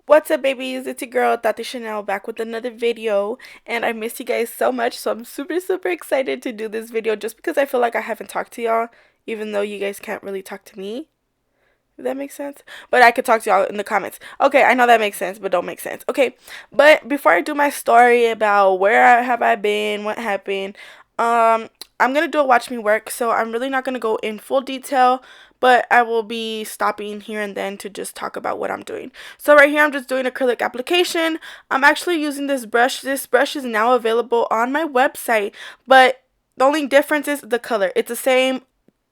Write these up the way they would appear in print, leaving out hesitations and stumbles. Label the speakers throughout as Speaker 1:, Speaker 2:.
Speaker 1: What's up, babies? It's your girl Tati Chanel back with another video, and I miss you guys so much, so I'm super excited to do this video just because I feel like I haven't talked to y'all, even though you guys can't really talk to me. If that makes sense. But I could talk to y'all in the comments. Okay, I know that makes sense, but don't make sense. Okay, but before I do my story about where have I been, what happened, I'm gonna do a watch me work, so I'm really not gonna go in full detail, but I will be stopping here and then to just talk about what I'm doing. So right here, I'm just doing acrylic application. I'm actually using this brush. This brush is now available on my website, but the only difference is the color. It's the same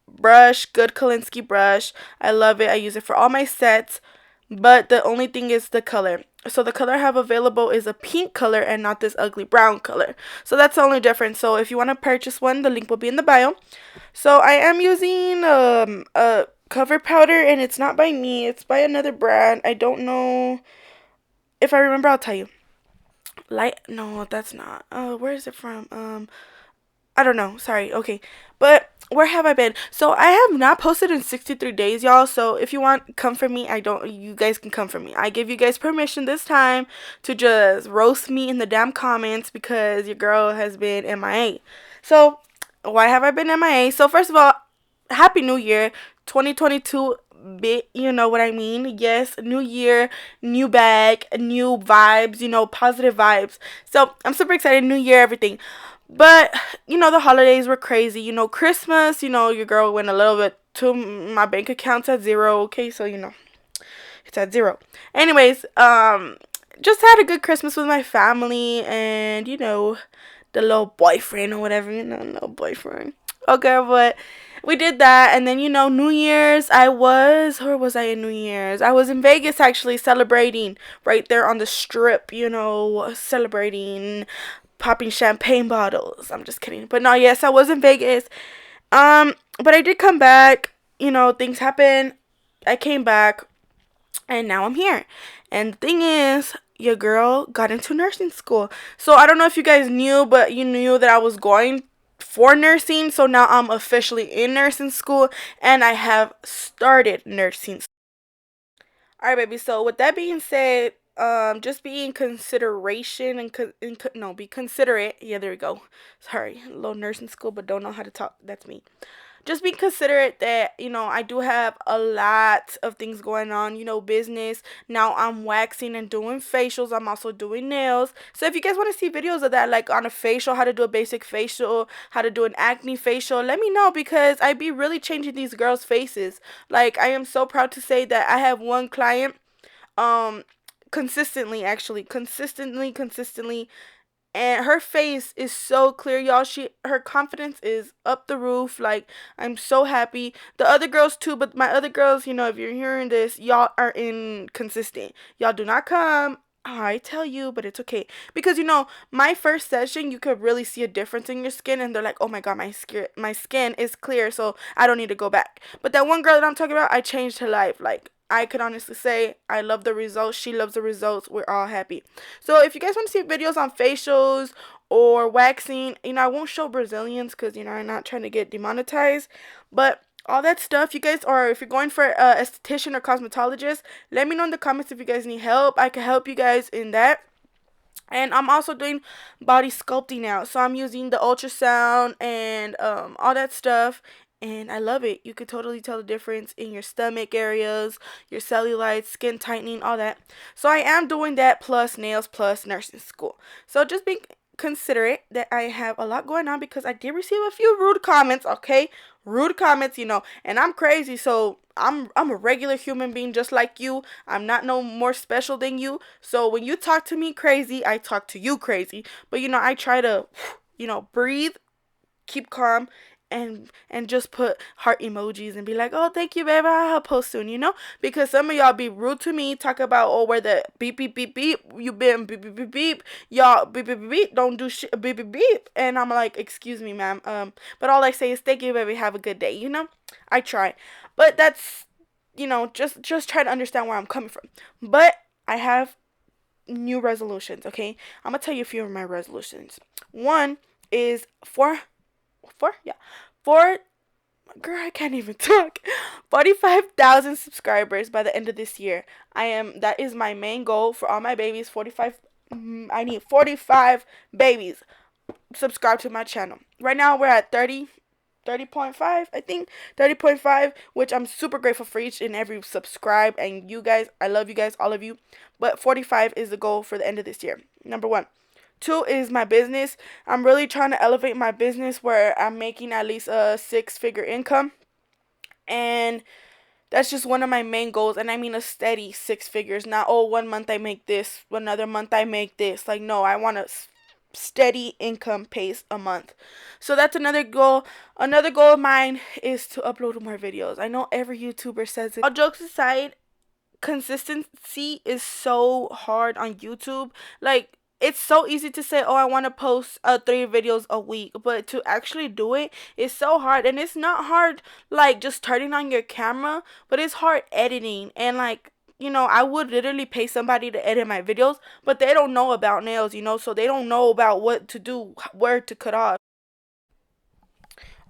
Speaker 1: brush, good Kolinsky brush. I love it. I use it for all my sets, but the only thing is the color. So the color I have available is a pink color and not this ugly brown color. So that's the only difference. So if you want to purchase one, the link will be in the bio. So I am using a cover powder, and it's not by me. It's by another brand. I don't know. If I remember, I'll tell you. Light? No, that's not. Where is it from? I don't know. Sorry. Okay. But where have I been? So I have not posted in 63 days, y'all. So if you want, come for me. You guys can come for me. I give you guys permission this time to just roast me in the damn comments because your girl has been MIA. So why have I been MIA? So first of all, Happy New Year 2022. Bit, you know what I mean? Yes, new year, new bag, new vibes, positive vibes. So I'm super excited. New year, everything. But, the holidays were crazy. Christmas, your girl went a little bit to my bank account's at zero. Okay, so, it's at zero. Anyways, just had a good Christmas with my family and, the little boyfriend or whatever, no boyfriend. Okay, but we did that. And then, New Year's, where was I in New Year's? I was in Vegas actually celebrating right there on the strip, celebrating popping champagne bottles. I'm just kidding. But no, yes, I was in Vegas. But I did come back. Things happened. I came back and now I'm here. And the thing is, your girl got into nursing school. So I don't know if you guys knew, but you knew that I was going for nursing. So now I'm officially in nursing school and I have started nursing. All right, baby. So with that being said, just be in consideration and no, be considerate. Yeah, there we go. Sorry, a little nursing school, but don't know how to talk. That's me. Just be considerate that I do have a lot of things going on. Business. Now I'm waxing and doing facials. I'm also doing nails. So if you guys want to see videos of that, like on a facial, how to do a basic facial, how to do an acne facial, let me know because I be really changing these girls' faces. Like I am so proud to say that I have one client um consistently, actually consistently, and her face is so clear, y'all. Her confidence is up the roof. Like I'm so happy. The other girls too, but my other girls, if you're hearing this, y'all are inconsistent. Y'all do not come. I tell you, but it's okay because my first session, you could really see a difference in your skin, and they're like, "Oh my god, my skin is clear, so I don't need to go back." But that one girl that I'm talking about, I changed her life. Like I could honestly say, I love the results. She loves the results. We're all happy. So if you guys want to see videos on facials or waxing, I won't show Brazilians because, I'm not trying to get demonetized. But all that stuff, you guys, or if you're going for a esthetician or cosmetologist, let me know in the comments if you guys need help. I can help you guys in that. And I'm also doing body sculpting now. So I'm using the ultrasound and all that stuff. And I love it. You could totally tell the difference in your stomach areas, your cellulite, skin tightening, all that. So I am doing that plus nails plus nursing school. So just be considerate that I have a lot going on because I did receive a few rude comments, okay? Rude comments, and I'm crazy, so I'm a regular human being just like you. I'm not no more special than you. So when you talk to me crazy, I talk to you crazy. But I try to breathe, keep calm, and just put heart emojis and be like, "Oh, thank you, baby. I'll post soon," because some of y'all be rude to me, talk about, "Oh, where the beep beep beep beep, you been beep beep beep beep, y'all beep beep beep beep, don't do shit beep beep beep," and I'm like, "Excuse me, ma'am." But all I say is, "Thank you, baby. Have a good day." I try, but that's just try to understand where I'm coming from. But I have new resolutions. Okay, I'm gonna tell you a few of my resolutions. One is four, yeah, four. girl, I can't even talk. 45,000 subscribers by the end of this year. That is my main goal for all my babies. 45, I need 45 babies subscribe to my channel. Right now we're at 30.5, I think 30.5, which I'm super grateful for each and every subscribe. And you guys, I love you guys, all of you. But 45 is the goal for the end of this year. Number one. Two is my business. I'm really trying to elevate my business where I'm making at least a 6-figure income. And that's just one of my main goals. And I mean a steady 6 figures. Not, oh, 1 month I make this, another month I make this. Like, no, I want a steady income pace a month. So that's another goal. Another goal of mine is to upload more videos. I know every YouTuber says it. All jokes aside, consistency is so hard on YouTube. Like, it's so easy to say, oh, I want to post 3 videos a week, but to actually do it is so hard. And it's not hard like just turning on your camera, but it's hard editing. And like, I would literally pay somebody to edit my videos, but they don't know about nails, so they don't know about what to do, where to cut off.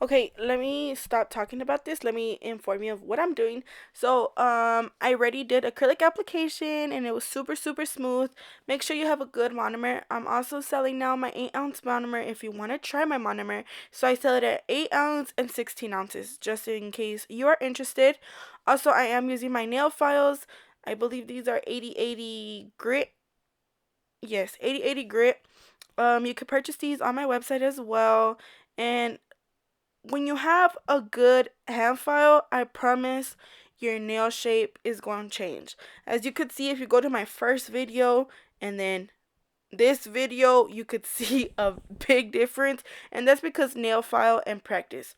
Speaker 1: Okay, let me stop talking about this. Let me inform you of what I'm doing. So, I already did acrylic application and it was super, super smooth. Make sure you have a good monomer. I'm also selling now my 8-ounce monomer if you want to try my monomer. So, I sell it at 8 ounce and 16 ounces, just in case you are interested. Also, I am using my nail files. I believe these are 80/80 grit. Yes, 80/80 grit. You can purchase these on my website as well. And when you have a good hand file, I promise your nail shape is going to change. As you could see, if you go to my first video and then this video, you could see a big difference. And that's because nail file and practice.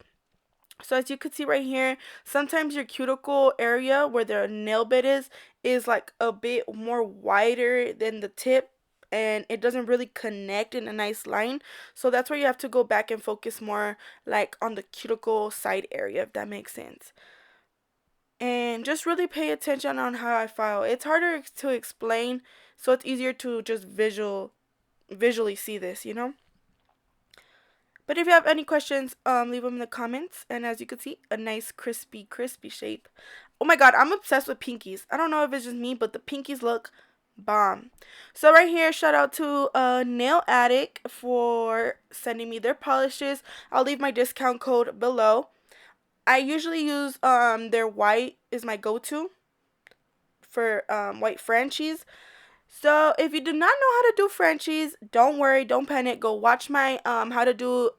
Speaker 1: So as you can see right here, sometimes your cuticle area where the nail bed is like a bit more wider than the tip, and it doesn't really connect in a nice line. So that's where you have to go back and focus more like on the cuticle side area, if that makes sense. And just really pay attention on how I file. It's harder to explain, so it's easier to just visually see this. But if you have any questions, leave them in the comments. And as you can see, a nice crispy shape. Oh my god, I'm obsessed with pinkies. I don't know if it's just me, but the pinkies look bomb. So right here, shout out to Nail Addict for sending me their polishes. I'll leave my discount code below. I usually use their white is my go-to for white Frenchies. So if you do not know how to do Frenchies, don't worry, don't panic. Go watch my how to do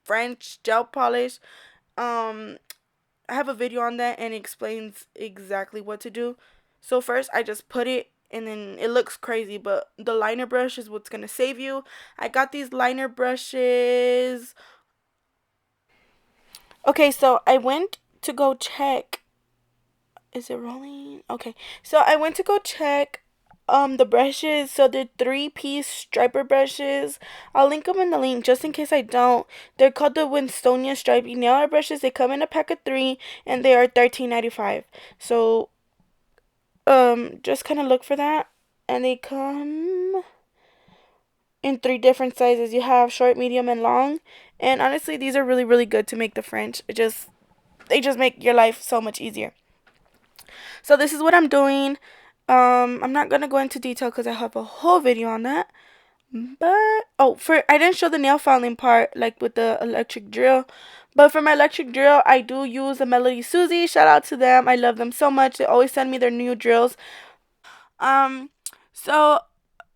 Speaker 1: French gel polish. I have a video on that and it explains exactly what to do. So first I just put it, and then it looks crazy, but the liner brush is what's gonna save you. I got these liner brushes. Okay, so I went to go check. Is it rolling? Okay. So I went to go check the brushes. So they're 3-piece striper brushes. I'll link them in the link just in case I don't. They're called the Winstonia stripey nail art brushes. They come in a pack of 3 and they are $13.95. So just kind of look for that. And they come in 3 different sizes. You have short, medium, and long. And honestly, these are really, really good to make the French. They just make your life so much easier. So this is what I'm doing. I'm not gonna go into detail because I have a whole video on that. But I didn't show the nail filing part like with the electric drill. But for my electric drill, I do use the Melody Susie. Shout out to them. I love them so much. They always send me their new drills. So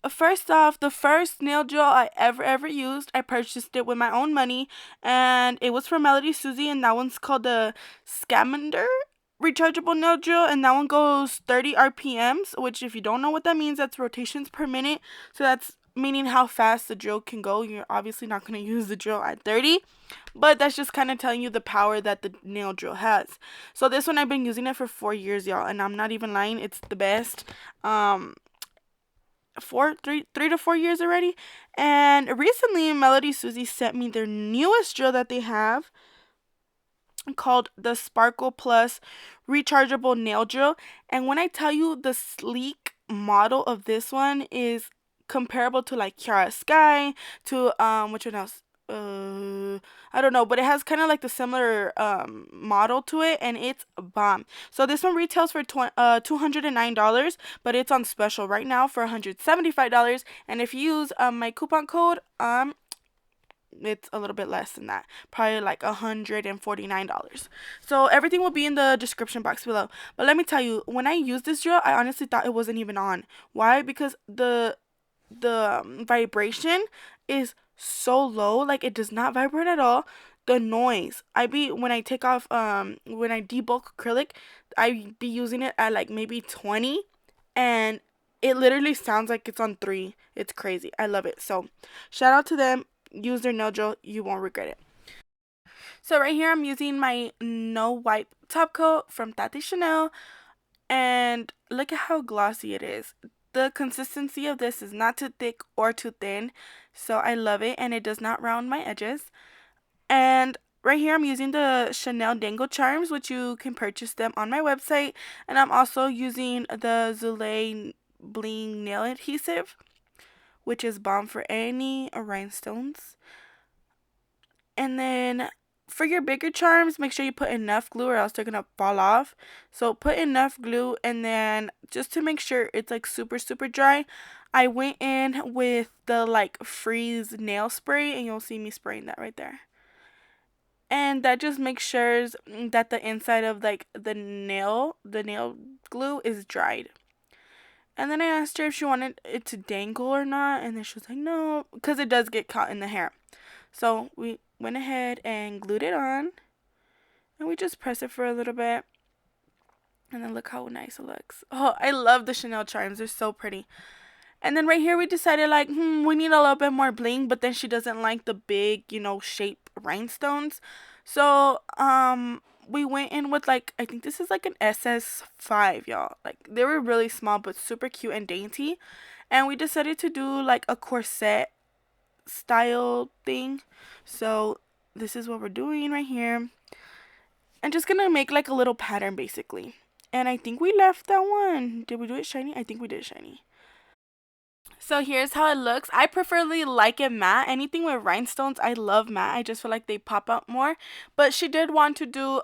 Speaker 1: first off, the first nail drill I ever used, I purchased it with my own money, and it was from Melody Susie, and that one's called the Scamander rechargeable nail drill, and that one goes 30 RPMs, which if you don't know what that means, that's rotations per minute. So that's meaning how fast the drill can go. You're obviously not going to use the drill at 30, but that's just kind of telling you the power that the nail drill has. So this one, I've been using it for 4 years, y'all, and I'm not even lying, it's the best. 3 to 4 years already. And recently Melody Susie sent me their newest drill that they have called the Sparkle Plus rechargeable nail drill. And when I tell you, the sleek model of this one is comparable to like Kiara Sky, to which one else, I don't know, but it has kind of like the similar model to it, and it's bomb. So this one retails for $209, but it's on special right now for $175. And if you use my coupon code, it's a little bit less than that, probably like $149. So everything will be in the description box below. But let me tell you, when I used this gel, I honestly thought it wasn't even on. Why? Because the vibration is so low, like it does not vibrate at all. The noise, when I take off when I debulk acrylic, I be using it at like maybe 20, and it literally sounds like it's on 3. It's crazy. I love it. So shout out to them. Use their nail gel, you won't regret it. So right here I'm using my no wipe top coat from Tati Chanel, and look at how glossy it is. The consistency of this is not too thick or too thin, so I love it, and it does not round my edges. And right here I'm using the Chanel Dangle Charms, which you can purchase them on my website, and I'm also using the Zulay Bling nail adhesive, which is bomb for any rhinestones. And then for your bigger charms, make sure you put enough glue or else they're gonna fall off. So put enough glue, and then just to make sure it's like super dry, I went in with the like freeze nail spray, and you'll see me spraying that right there. And that just makes sure that the inside of like the nail glue is dried. And then I asked her if she wanted it to dangle or not, and then she was like no, because it does get caught in the hair. So we went ahead and glued it on, and we just press it for a little bit, and then look how nice it looks. Oh, I love the Chanel charms. They're so pretty. And then right here we decided like, we need a little bit more bling, but then she doesn't like the big, shape rhinestones. So, we went in with like, I think this is like an SS5, y'all. Like, they were really small, but super cute and dainty. And we decided to do like a corset style thing. So this is what we're doing right here. I'm just gonna make like a little pattern basically. And I think we left that one. Did we do it shiny? I think we did shiny. So here's how it looks. I preferably like it matte. Anything with rhinestones, I love matte. I just feel like they pop out more. But she did want to do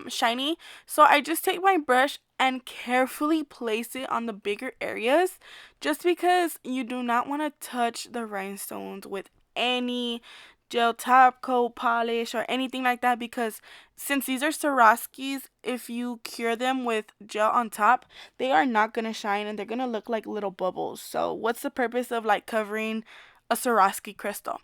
Speaker 1: shiny. So I just take my brush and carefully place it on the bigger areas, just because you do not want to touch the rhinestones with any gel top coat, polish, or anything like that, because since these are Swarovskis, if you cure them with gel on top, they are not going to shine, and they're going to look like little bubbles. So what's the purpose of like covering a Swarovski crystal?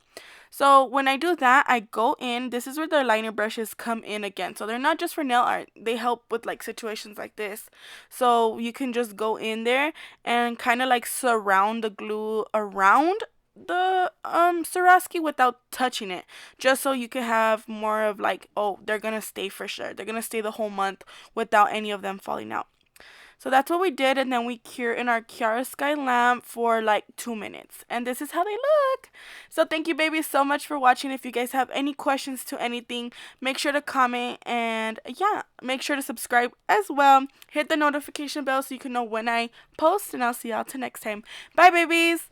Speaker 1: So when I do that, I go in. This is where the liner brushes come in again. So they're not just for nail art. They help with like situations like this. So you can just go in there and kind of like surround the glue around the Swarovski without touching it, just so you can have more of like, oh, they're gonna stay for sure. They're gonna stay the whole month without any of them falling out. So that's what we did, and then we cure in our Chiara Sky lamp for like 2 minutes, and this is how they look. So thank you babies so much for watching. If you guys have any questions to anything, make sure to comment, and yeah, make sure to subscribe as well. Hit the notification bell so you can know when I post, and I'll see y'all till next time. Bye babies.